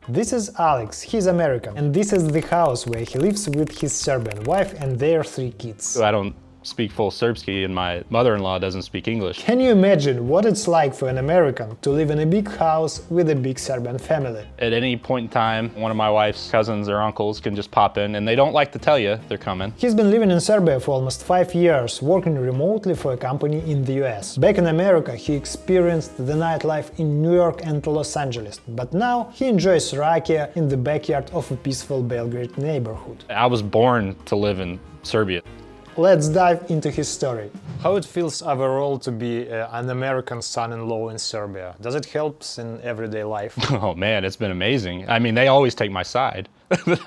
This is Alex, he's American, and this is the house where he lives with his Serbian wife and their 3 kids. I don't speak full Serbski and my mother-in-law doesn't speak English. Can you imagine what it's like for an American to live in a big house with a big Serbian family? At any point in time, one of my wife's cousins or uncles can just pop in and they don't like to tell you they're coming. He's been living in Serbia for almost 5 years, working remotely for a company in the US. Back in America, he experienced the nightlife in New York and Los Angeles, but now he enjoys rakija in the backyard of a peaceful Belgrade neighborhood. I was born to live in Serbia. Let's dive into his story. How it feels overall to be an American son-in-law in Serbia? Does it help in everyday life? Oh man, it's been amazing. I mean, they always take my side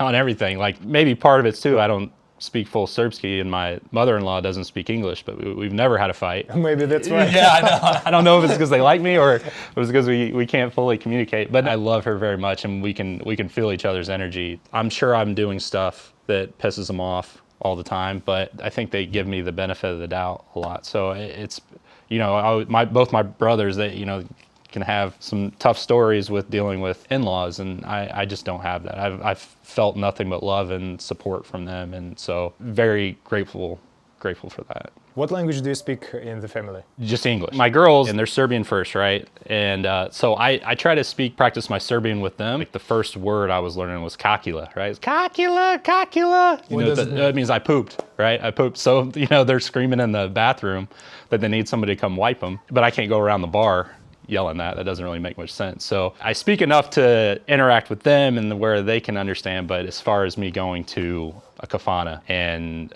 on everything. Like maybe part of it's too, I don't speak full Serbski and my mother-in-law doesn't speak English, but we've never had a fight. Maybe that's right. Yeah, I know. I don't know if it's because they like me or if it's because we can't fully communicate, but I love her very much and we can feel each other's energy. I'm sure I'm doing stuff that pisses them off all the time, but I think they give me the benefit of the doubt a lot. So it's, you know, both my brothers, they, you know, can have some tough stories with dealing with in-laws, and I just don't have that. I've felt nothing but love and support from them, and so very grateful for that. What language do you speak in the family? Just English. My girls, and they're Serbian first, right? And so I try to practice my Serbian with them. Like the first word I was learning was kakila, right? It's kakila, kakila. You know, that means I pooped, right? I pooped. So, you know, they're screaming in the bathroom that they need somebody to come wipe them. But I can't go around the bar yelling that. That doesn't really make much sense. So I speak enough to interact with them and where they can understand. But as far as me going to a kafana and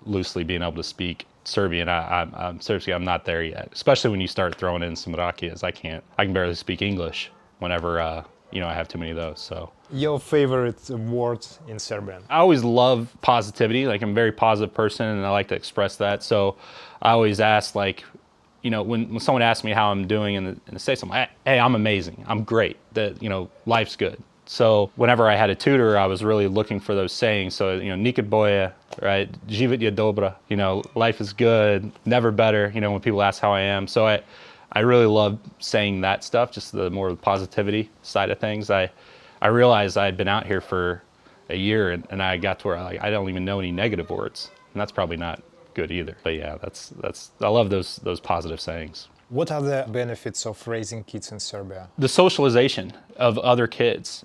loosely being able to speak Serbian, I'm not there yet. Especially when you start throwing in some rakijas, I can barely speak English whenever you know, I have too many of those. So your favorite word in Serbian? I always love positivity. Like I'm a very positive person and I like to express that. So I always ask, like, you know, when someone asks me how I'm doing in the States, I'm like, hey, I'm amazing. I'm great. That, you know, life's good. So whenever I had a tutor, I was really looking for those sayings. So, you know, nikad boje, right? Život je dobro. You know, life is good, never better. You know, when people ask how I am. So I really love saying that stuff, just the more positivity side of things. I realized I had been out here for a year and I got to where I don't even know any negative words. And that's probably not good either. But yeah, I love those positive sayings. What are the benefits of raising kids in Serbia? The socialization of other kids.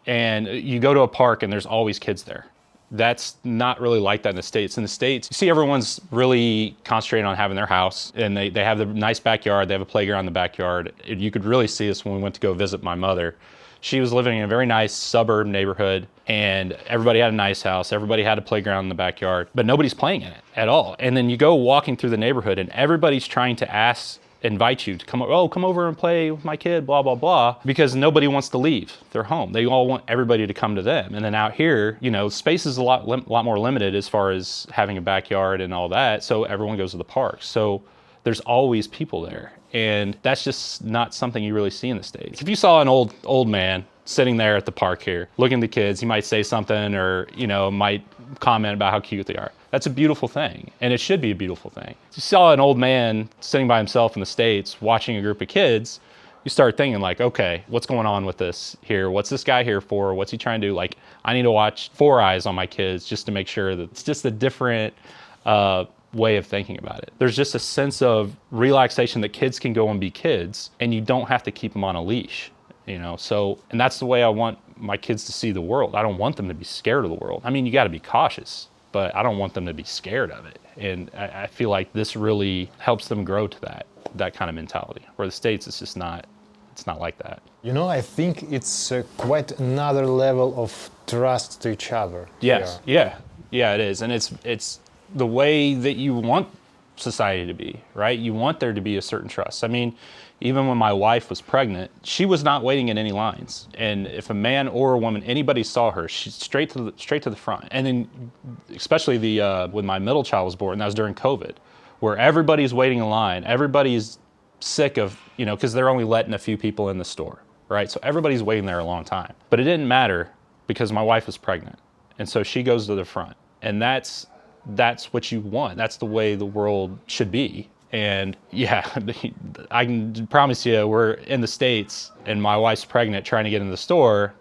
And you go to a park and there's always kids there. That's not really like that in the States. In the States, you see everyone's really concentrating on having their house and they have the nice backyard, they have a playground in the backyard. You could really see this when we went to go visit my mother. She was living in a very nice suburb neighborhood and everybody had a nice house, everybody had a playground in the backyard, but nobody's playing in it at all. And then you go walking through the neighborhood and everybody's trying to invite you to come over and play with my kid, blah, blah, blah, because nobody wants to leave their home. They all want everybody to come to them. And then out here, you know, space is a lot more limited as far as having a backyard and all that. So everyone goes to the park. So there's always people there. And that's just not something you really see in the States. If you saw an old man sitting there at the park here, looking at the kids, he might say something or, you know, might comment about how cute they are. That's a beautiful thing, and it should be a beautiful thing. If you saw an old man sitting by himself in the States watching a group of kids, you start thinking like, okay, what's going on with this here? What's this guy here for? What's he trying to do? Like, I need to watch 4 eyes on my kids just to make sure that it's just a different way of thinking about it. There's just a sense of relaxation that kids can go and be kids, and you don't have to keep them on a leash. You know, so, and that's the way I want my kids to see the world. I don't want them to be scared of the world. I mean, you got to be cautious, but I don't want them to be scared of it. And I feel like this really helps them grow to that kind of mentality. Where the States, it's not like that. You know, I think it's quite another level of trust to each other. Yes, yeah, it is. And it's the way that you want society to be, right? You want there to be a certain trust. I mean, even when my wife was pregnant, she was not waiting in any lines. And if a man or a woman, anybody saw her, she's straight to the front. And then, especially when my middle child was born, that was during COVID, where everybody's waiting in line. Everybody's sick of, you know, because they're only letting a few people in the store, right? So everybody's waiting there a long time. But it didn't matter because my wife was pregnant, and so she goes to the front, and that's what you want. That's the way the world should be. And yeah, I can promise you, we're in the States and my wife's pregnant trying to get in the store.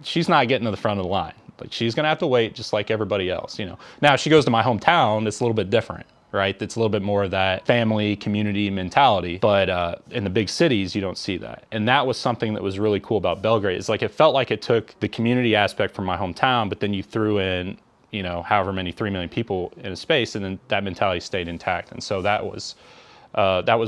she's not getting to the front of the line. Like, she's gonna have to wait just like everybody else, you know. Now, if she goes to my hometown, it's a little bit different, right? It's a little bit more of that family, community mentality. But in the big cities, you don't see that. And that was something that was really cool about Belgrade. It's like, it felt like it took the community aspect from my hometown, but then you threw in, you know, however many 3 million people in a space, and then that mentality stayed intact. And so that was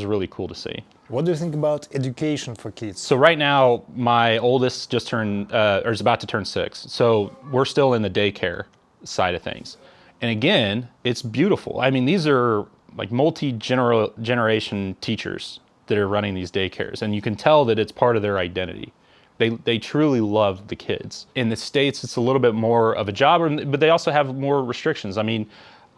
really cool to see. What do you think about education for kids? So right now, my oldest just turned, or is about to turn 6. So we're still in the daycare side of things. And again, it's beautiful. I mean, these are like multi-generation teachers that are running these daycares. And you can tell that it's part of their identity. They truly love the kids. In the States, it's a little bit more of a job, but they also have more restrictions. I mean,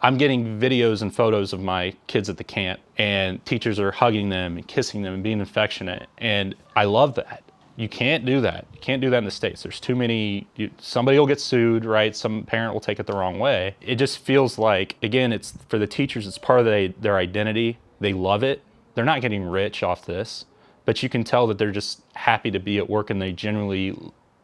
I'm getting videos and photos of my kids at the camp, and teachers are hugging them and kissing them and being affectionate. And I love that. You can't do that. You can't do that in the States. There's too many, somebody will get sued, right? Some parent will take it the wrong way. It just feels like, again, it's for the teachers, it's part of their identity. They love it. They're not getting rich off this, but you can tell that they're just happy to be at work, and they genuinely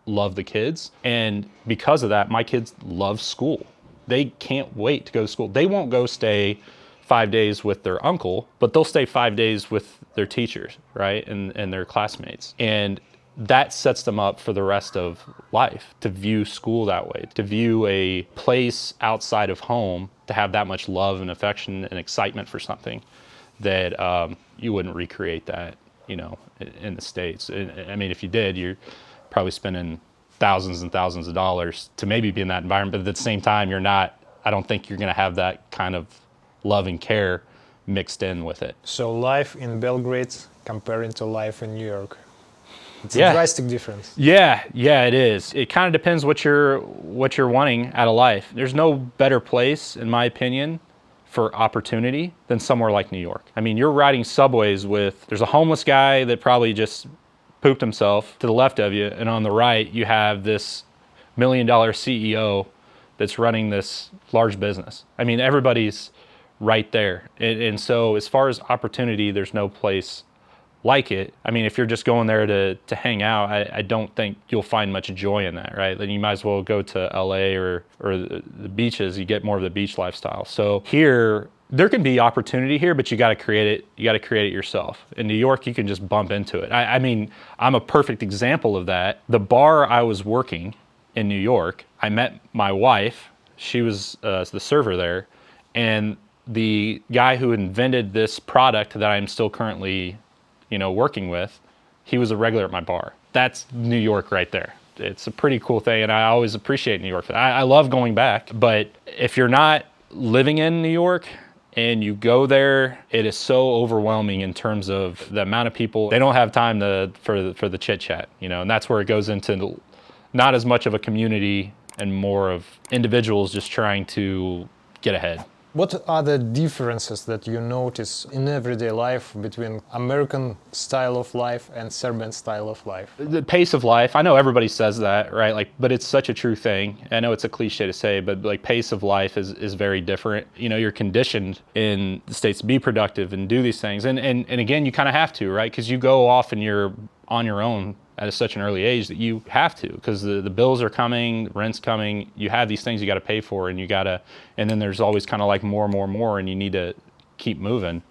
love the kids. And because of that, my kids love school. They can't wait to go to school. They won't go stay 5 days with their uncle, but they'll stay 5 days with their teachers, right? And their classmates. And that sets them up for the rest of life, to view school that way, to view a place outside of home, to have that much love and affection and excitement for something that you wouldn't recreate that, you know, in the States. I mean, if you did, you're probably spending thousands and thousands of dollars to maybe be in that environment, but at the same time, I don't think you're gonna have that kind of love and care mixed in with it. So life in Belgrade comparing to life in New York, it's a drastic difference. Yeah, it is. It kind of depends what you're wanting out of life. There's no better place, in my opinion, for opportunity than somewhere like New York. I mean, you're riding subways there's a homeless guy that probably just pooped himself to the left of you, and on the right you have this $1 million CEO that's running this large business. I mean, everybody's right there. And so as far as opportunity, there's no place like it. I mean, if you're just going there to hang out, I don't think you'll find much joy in that, right? Then you might as well go to LA or the beaches. You get more of the beach lifestyle. So here, there can be opportunity here, but you got to create it. You got to create it yourself. In New York, you can just bump into it. I mean, I'm a perfect example of that. The bar I was working in New York, I met my wife. She was the server there, and the guy who invented this product that I'm still currently, you know, working with, he was a regular at my bar. That's New York right there. It's a pretty cool thing, and I always appreciate New York. I love going back, but if you're not living in New York and you go there, it is so overwhelming in terms of the amount of people. They don't have time for the chit chat, you know, and that's where it goes into not as much of a community and more of individuals just trying to get ahead. What are the differences that you notice in everyday life between American style of life and Serbian style of life? The pace of life, I know everybody says that, right? Like, but it's such a true thing. I know it's a cliche to say, but like pace of life is very different. You know, you're conditioned in the States to be productive and do these things. And again, you kind of have to, right? Because you go off and you're on your own at such an early age that you have to, because the bills are coming, the rent's coming, you have these things you got to pay for, and and then there's always kind of like more, and you need to keep moving.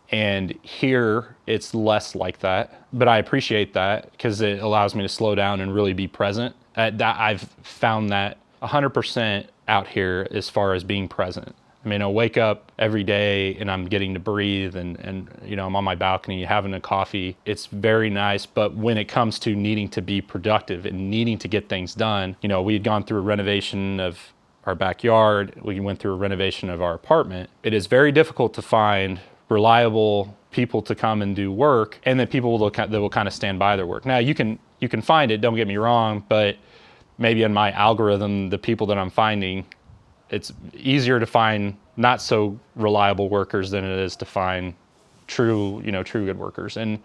And here it's less like that, but I appreciate that because it allows me to slow down and really be present. I've found that 100% out here as far as being present. I mean, I wake up every day and I'm getting to breathe and you know, I'm on my balcony having a coffee. It's very nice, but when it comes to needing to be productive and needing to get things done, you know, we had gone through a renovation of our backyard. We went through a renovation of our apartment. It is very difficult to find reliable people to come and do work, and then people that will kind of stand by their work. Now, you can find it, don't get me wrong, but maybe in my algorithm, the people that I'm finding, it's easier to find not so reliable workers than it is to find true good workers. And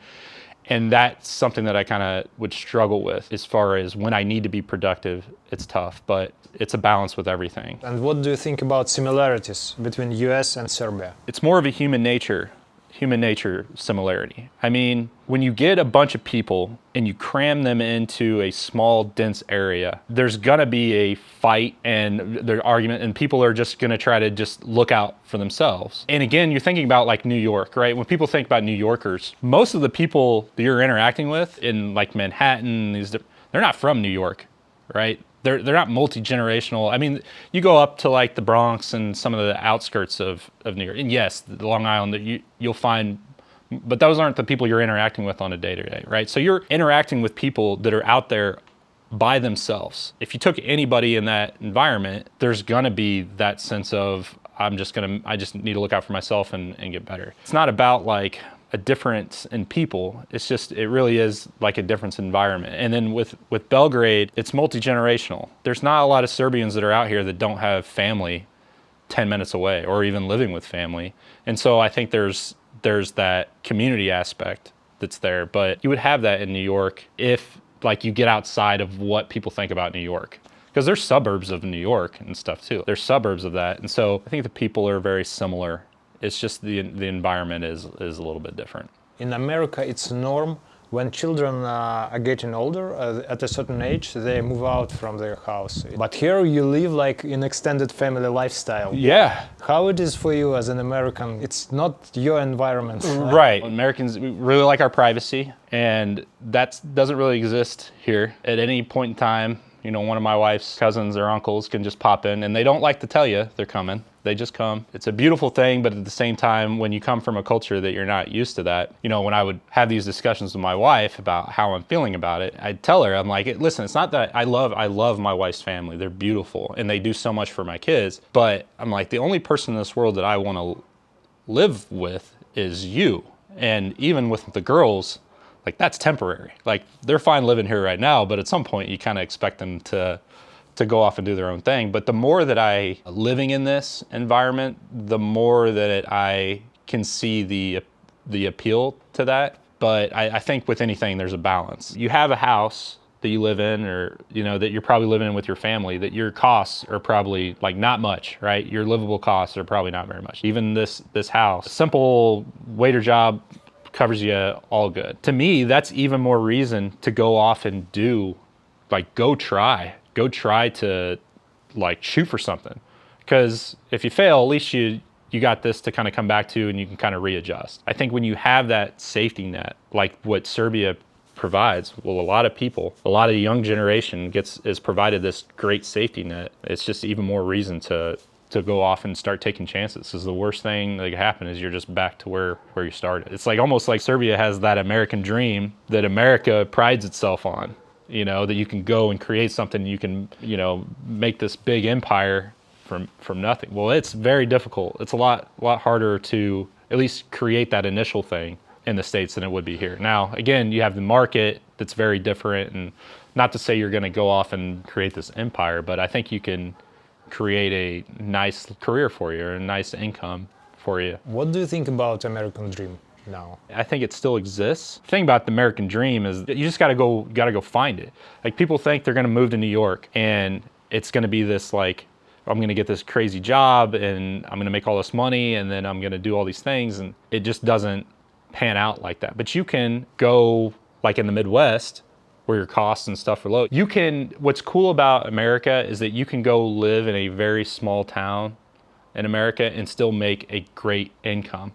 that's something that I kind of would struggle with as far as when I need to be productive. It's tough, but it's a balance with everything. And what do you think about similarities between US and Serbia? It's more of a human nature human nature similarity. I mean, when you get a bunch of people and you cram them into a small, dense area, there's gonna be a fight and there's argument, and people are just gonna try to just look out for themselves. And again, you're thinking about like New York, right? When people think about New Yorkers, most of the people that you're interacting with in like Manhattan, they're not from New York, right? They're not multi-generational. I mean, you go up to like the Bronx and some of the outskirts of New York, and yes, the Long Island, you'll find, but those aren't the people you're interacting with on a day-to-day, right? So you're interacting with people that are out there by themselves. If you took anybody in that environment, there's gonna be that sense of, I just need to look out for myself and get better. It's not about like a difference in people. It's just, it really is like a difference in environment. And then with Belgrade, it's multi-generational. There's not a lot of Serbians that are out here that don't have family 10 minutes away or even living with family. And so I think there's that community aspect that's there, but you would have that in New York if like you get outside of what people think about New York. Because there's suburbs of New York and stuff too. There's suburbs of that. And so I think the people are very similar. It's just the environment is a little bit different. In America, it's a norm when children are getting older, at a certain age, they move out from their house. But here you live like in extended family lifestyle. Yeah. How it is for you as an American? It's not your environment. Right. Americans, we really like our privacy, and that doesn't really exist here. At any point in time, you know, one of my wife's cousins or uncles can just pop in, and they don't like to tell you they're coming. They just come. It's a beautiful thing, but at the same time, when you come from a culture that you're not used to that, you know, when I would have these discussions with my wife about how I'm feeling about it, I'd tell her, I'm like, listen, it's not that I love my wife's family. They're beautiful, and they do so much for my kids. But I'm like, the only person in this world that I want to live with is you. And even with the girls, like that's temporary. Like they're fine living here right now, but at some point you kind of expect them to go off and do their own thing. But the more that living in this environment, the more that I can see the appeal to that. But I think with anything, there's a balance. You have a house that you live in, or you know that you're probably living in with your family, that your costs are probably like not much, right? Your livable costs are probably not very much. Even this house, a simple waiter job covers you all good. To me, that's even more reason to go off and do, like go try to like shoot for something. Because if you fail, at least you got this to kind of come back to, and you can kind of readjust. I think when you have that safety net, like what Serbia provides, well, a lot of the young generation is provided this great safety net. It's just even more reason to go off and start taking chances. Because the worst thing that can happen is you're just back to where you started. It's like almost like Serbia has that American dream that America prides itself on. You know, that you can go and create something, you can, you know, make this big empire from nothing. Well, it's very difficult. It's a lot harder to at least create that initial thing in the States than it would be here. Now, again, you have the market that's very different, and not to say you're going to go off and create this empire, but I think you can create a nice career for you, or a nice income for you. What do you think about American dream now? I think it still exists. The thing about the American dream is that you just gotta go find it. Like people think they're gonna move to New York and it's gonna be this like, I'm gonna get this crazy job and I'm gonna make all this money and then I'm gonna do all these things, and it just doesn't pan out like that. But you can go like in the Midwest where your costs and stuff are low. What's cool about America is that you can go live in a very small town in America and still make a great income.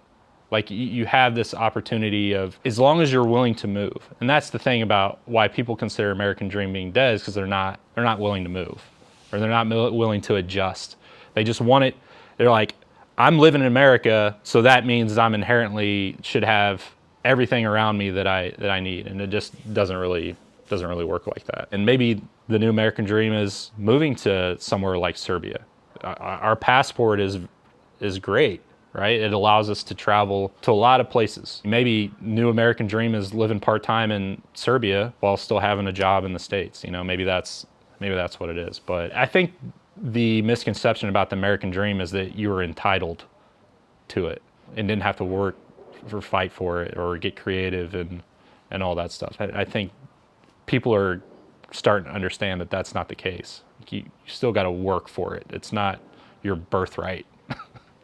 Like you have this opportunity of, as long as you're willing to move. And that's the thing about why people consider American dream being dead, is because they're not willing to move, or they're not willing to adjust. They just want it. They're like, I'm living in America, so that means I'm inherently should have everything around me that I need. And it just doesn't really work like that. And maybe the new American dream is moving to somewhere like Serbia. Our passport is great. Right? It allows us to travel to a lot of places. Maybe new American dream is living part-time in Serbia while still having a job in the States. You know, maybe that's what it is. But I think the misconception about the American dream is that you were entitled to it and didn't have to work or fight for it or get creative and all that stuff. I think people are starting to understand that that's not the case. You still got to work for it. It's not your birthright.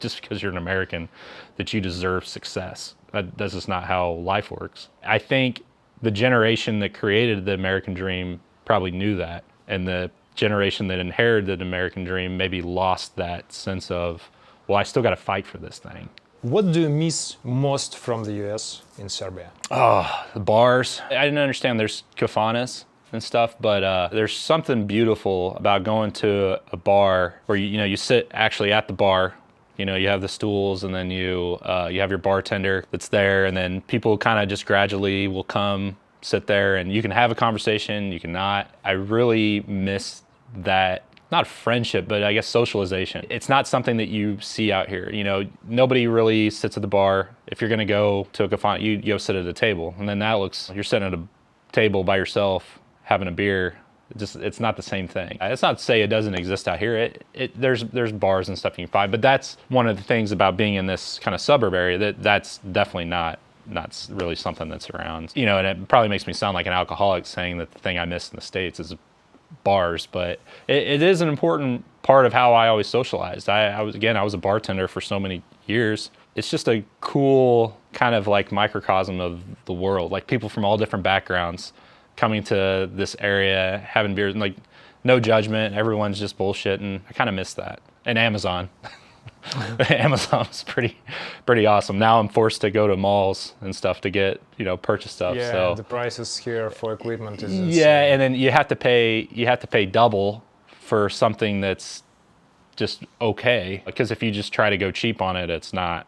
just because you're an American that you deserve success. That's just not how life works. I think the generation that created the American dream probably knew that, and the generation that inherited the American dream maybe lost that sense of, well, I still got to fight for this thing. What do you miss most from the US in Serbia? Oh, the bars. I didn't understand there's kafanas and stuff, but there's something beautiful about going to a bar where you sit actually at the bar. You have the stools, and then you have your bartender that's there, and then people kind of just gradually will come sit there, and you can have a conversation, you can not. I really miss that, not friendship, but I guess socialization. It's not something that you see out here. Nobody really sits at the bar. If you're gonna go to a kafana, you go sit at a table, and then you're sitting at a table by yourself, having a beer. It's not the same thing. It's not to say it doesn't exist out here. There's bars and stuff you can find, but that's one of the things about being in this kind of suburb area, that's definitely not really something that's around. And it probably makes me sound like an alcoholic saying that the thing I miss in the States is bars, but it is an important part of how I always socialized. I was a bartender for so many years. It's just a cool kind of like microcosm of the world, like people from all different backgrounds coming to this area, having beers, and like no judgment, everyone's just bullshitting. I kind of miss that. And Amazon. Amazon's pretty awesome. Now I'm forced to go to malls and stuff to get, purchase stuff. Yeah, so the prices here for equipment is yeah, and then you have to pay double for something that's just okay. Because if you just try to go cheap on it, it's not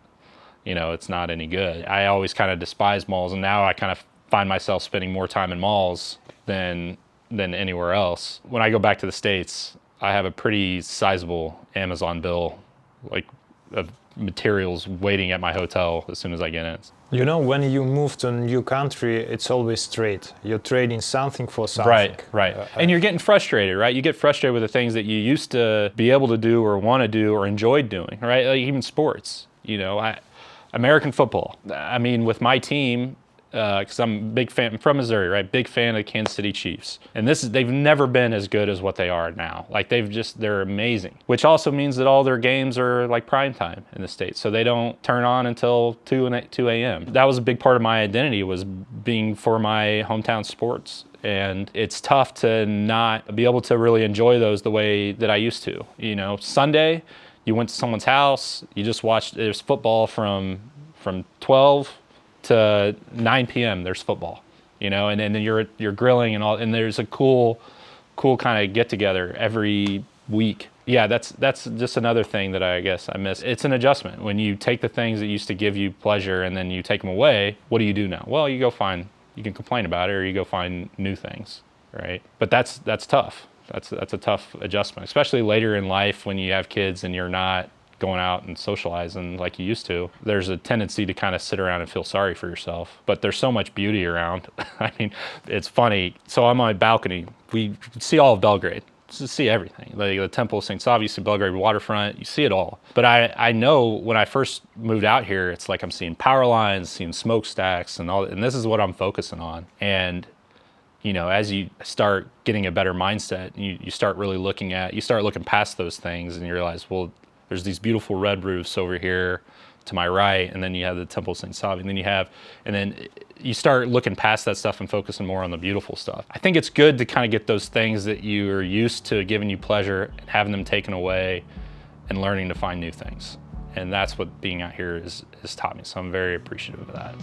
any good. I always kind of despised malls, and now I kind of find myself spending more time in malls than anywhere else. When I go back to the States, I have a pretty sizable Amazon bill, like of materials waiting at my hotel as soon as I get in. When you move to a new country, it's always trade. You're trading something for something. Right. And you're getting frustrated, right? You get frustrated with the things that you used to be able to do or want to do or enjoyed doing, right? Like even sports, American football. I mean, with my team, because I'm a big fan, I'm from Missouri, right? Big fan of the Kansas City Chiefs. And they've never been as good as what they are now. Like they're amazing. Which also means that all their games are like prime time in the States. So they don't turn on until 2 a.m. That was a big part of my identity, was being for my hometown sports. And it's tough to not be able to really enjoy those the way that I used to. Sunday, you went to someone's house, you just watched, there's football from 12 to 9 p.m. there's football, and then you're grilling and all, and there's a cool kind of get together every week. Yeah, that's just another thing that I guess I miss. It's an adjustment. When you take the things that used to give you pleasure and then you take them away, what do you do now? Well, you can complain about it, or you go find new things, right? But that's tough. That's a tough adjustment, especially later in life when you have kids and you're not going out and socializing like you used to. There's a tendency to kind of sit around and feel sorry for yourself, but there's so much beauty around. I mean, it's funny. So on my balcony, we see all of Belgrade. You see everything, like the Temple of St. Savi, you see Belgrade waterfront, you see it all. But I know when I first moved out here, it's like I'm seeing power lines, seeing smokestacks and all, and this is what I'm focusing on. And as you start getting a better mindset, you start really looking past those things, and you realize, well, there's these beautiful red roofs over here to my right, and then you have the Temple of St. Savi, and then you start looking past that stuff and focusing more on the beautiful stuff. I think it's good to kind of get those things that you are used to giving you pleasure and having them taken away and learning to find new things. And that's what being out here has taught me, so I'm very appreciative of that.